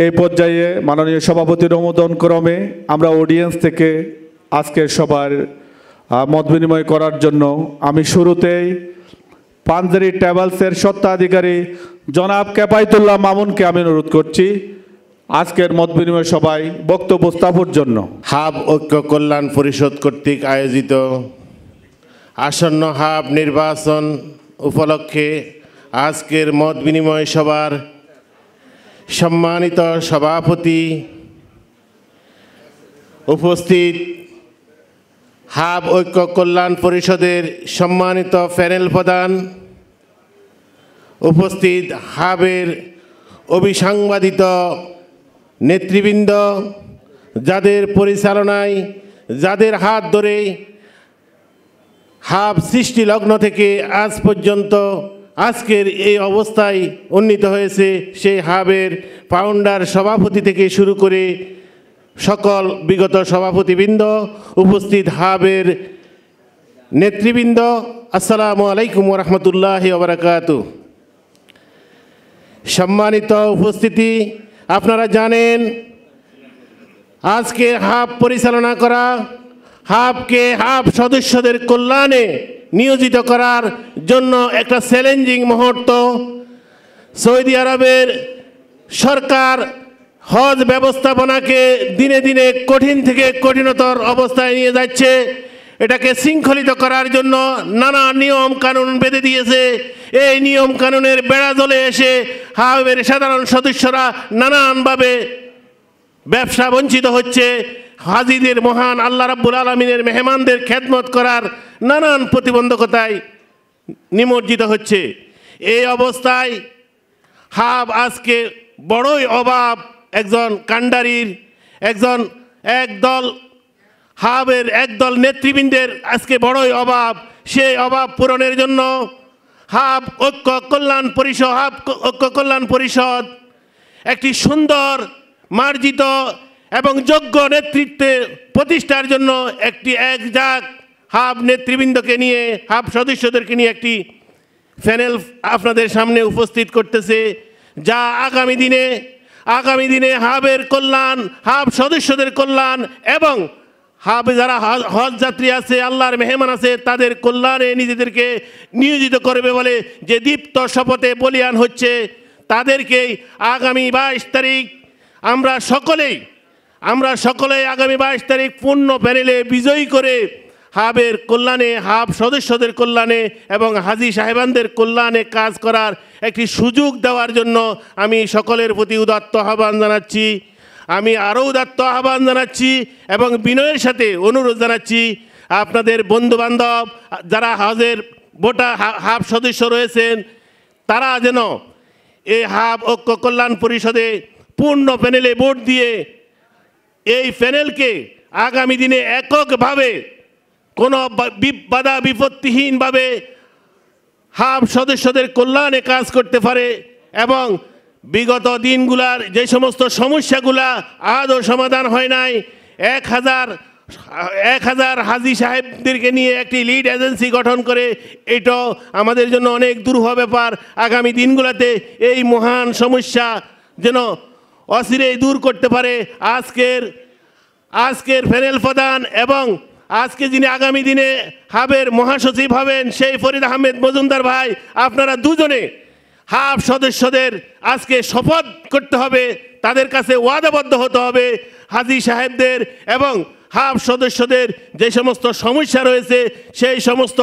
এই পর্যায়ে মাননীয় সভাপতির অনুমোদন ক্রমে আমরা অডিয়েন্স থেকে আজকের সবার মত বিনিময় করার জন্য আমি শুরুতেই পাঞ্জারি ট্রাভেলসের স্বত্বাধিকারী জনাব কেফায়েতুল্লাহ মামুনকে আমি অনুরোধ করছি আজকের মত বিনিময় সভায় বক্তব্য স্থাপনের জন্য। হাব ঐক্য কল্যাণ পরিষদ কর্তৃক আয়োজিত আসন্ন হাব নির্বাচন উপলক্ষে আজকের মত বিনিময় সভার সম্মানিত সভাপতি, উপস্থিত হাব ঐক্য কল্যাণ পরিষদের সম্মানিত প্যানেল প্রধান, উপস্থিত হাবের অবিসংবাদিত নেতৃবৃন্দ, যাদের পরিচালনায়, যাদের হাত ধরে হাব সৃষ্টি লগ্ন থেকে আজ পর্যন্ত আজকের এই অবস্থায় উন্নীত হয়েছে, সেই হাবের ফাউন্ডার সভাপতি থেকে শুরু করে সকল বিগত সভাপতিবৃন্দ, উপস্থিত হাবের নেতৃবৃন্দ, আসসালামু আলাইকুম ওয়া রাহমাতুল্লাহি ওয়া বারাকাতুহু। সম্মানিত উপস্থিতি, আপনারা জানেন আজকে হাব পরিচালনা করা, হাবকে হাব সদস্যদের কল্যাণে নিয়োজিত করার জন্য একটা চ্যালেঞ্জিং মুহূর্ত। সৌদি আরবের সরকার হজ ব্যবস্থাপনাকে দিনে দিনে কঠিন থেকে কঠিনতর অবস্থায় নিয়ে যাচ্ছে। এটাকে শৃঙ্খলিত করার জন্য নানা নিয়ম কানুন বেঁধে দিয়েছে। এই নিয়ম কানুনের বেড়া জলে এসে হাবের সাধারণ সদস্যরা নানানভাবে ব্যবসা বঞ্চিত হচ্ছে। হাজিদের মহান আল্লাহ রাব্বুল আলামিনের মেহমানদের খেদমত করার নানান প্রতিবন্ধকতায় নিমজ্জিত হচ্ছে। এই অবস্থায় হাব আজকে বড়ই অভাব, একজন কাণ্ডারির, একদল হাবের একদল নেতৃবৃন্দের আজকে বড়ই অভাব। সেই অভাব পূরণের জন্য হাব ঐক্য কল্যাণ পরিষদ একটি সুন্দর মার্জিত এবং যোগ্য নেতৃত্বে প্রতিষ্ঠার জন্য একটি একজাক হাব নেতৃবৃন্দকে নিয়ে, হাব সদস্যদেরকে নিয়ে একটি প্যানেল আপনাদের সামনে উপস্থিত করতেছে, যা আগামী দিনে হাবের কল্যাণ, হাব সদস্যদের কল্যাণ এবং হাবে যারা হজ যাত্রী আছে, আল্লাহর মেহমান আছে, তাদের কল্যাণে নিজেদেরকে নিয়োজিত করবে বলে যে দীপ্ত শপথে বলিয়ান হচ্ছে, তাদেরকেই আগামী 22 তারিখ আমরা সকলেই আগামী 22 তারিখ পূর্ণ প্যানেলে বিজয়ী করে হাবের কল্যাণে, হাব সদস্যদের কল্যাণে এবং হাজি সাহেবানদের কল্যাণে কাজ করার একটি সুযোগ দেওয়ার জন্য আমি সকলের প্রতি উদাত্ত আহ্বান জানাচ্ছি। আমি আরও উদাত্ত আহ্বান জানাচ্ছি এবং বিনয়ের সাথে অনুরোধ জানাচ্ছি, আপনাদের বন্ধুবান্ধব যারা হজের হাব সদস্য রয়েছেন, তারা যেন এই হাব ঐক্য কল্যাণ পরিষদে পূর্ণ প্যানেলে ভোট দিয়ে এই প্যানেলকে আগামী দিনে এককভাবে কোনো বাধা বিপত্তিহীনভাবে হাব সদস্যদের কল্যাণে কাজ করতে পারে এবং বিগত দিনগুলার যে সমস্ত সমস্যাগুলা আদৌ সমাধান হয় নাই, 1000 হাজি সাহেবদেরকে নিয়ে একটি লিড এজেন্সি গঠন করে, এটাও আমাদের জন্য অনেক দুরূহ ব্যাপার। আগামী দিনগুলোতে এই মহান সমস্যা যেন অচিরেই দূর করতে পারে আজকের প্যানেল প্রধান এবং আজকে যিনি আগামী দিনে হাবের মহাসচিব হবেন, সেই ফরিদ আহমেদ মজুমদার ভাই, আপনারা দুজনে হাব সদস্যদের আজকে শপথ করতে হবে, তাদের কাছে ওয়াদাবদ্ধ হতে হবে হাজি সাহেবদের এবং হাব সদস্যদের যে সমস্ত সমস্যা রয়েছে, সেই সমস্ত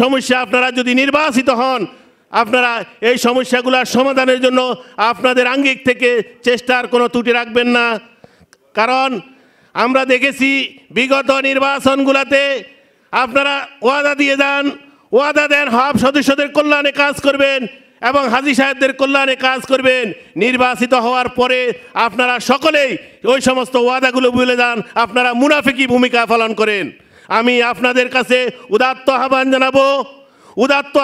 সমস্যা আপনারা যদি নির্বাচিত হন, আপনারা এই সমস্যাগুলোর সমাধানের জন্য আপনাদের আঙ্গিক থেকে চেষ্টার কোনো ত্রুটি রাখবেন না। কারণ আমরা দেখেছি বিগত নির্বাচনগুলোতে আপনারা ওয়াদা দেন হাব সদস্যদের কল্যাণে কাজ করবেন এবং হাজি সাহেবদের কল্যাণে কাজ করবেন। নির্বাচিত হওয়ার পরে আপনারা সকলেই ওই সমস্ত ওয়াদাগুলো ভুলে যান, আপনারা মুনাফিকি ভূমিকা পালন করেন। আমি আপনাদের কাছে উদাত্ত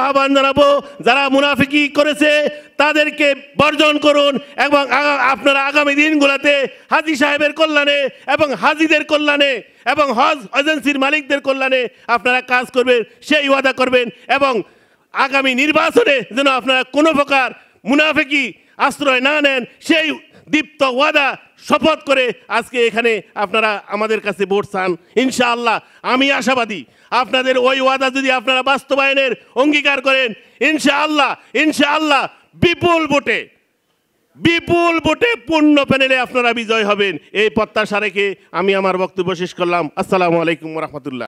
আহ্বান জানাবো, যারা মুনাফিকি করেছে তাদেরকে বর্জন করুন এবং আপনারা আগামী দিনগুলোতে হাজি সাহেবের কল্যাণে এবং হাজিদের কল্যাণে এবং হজ এজেন্সির মালিকদের কল্যাণে আপনারা কাজ করবেন, সেই ওয়াদা করবেন এবং আগামী নির্বাচনে যেন আপনারা কোনো প্রকার মুনাফিকি আশ্রয় না নেন, সেই দীপ্ত ওয়াদা শপথ করে আজকে এখানে আপনারা আমাদের কাছে ভোট চান। ইনশাআল্লাহ আমি আশাবাদী আপনাদের ওই ওয়াদা যদি আপনারা বাস্তবায়নের অঙ্গীকার করেন, ইনশাআল্লাহ ইনশাআল্লাহ বিপুল ভোটে পূর্ণ প্যানেলে আপনারা বিজয় হবেন। এই প্রত্যাশা রেখে আমি আমার বক্তব্য শেষ করলাম। আসসালামু আলাইকুম ওয়া রাহমাতুল্লাহ।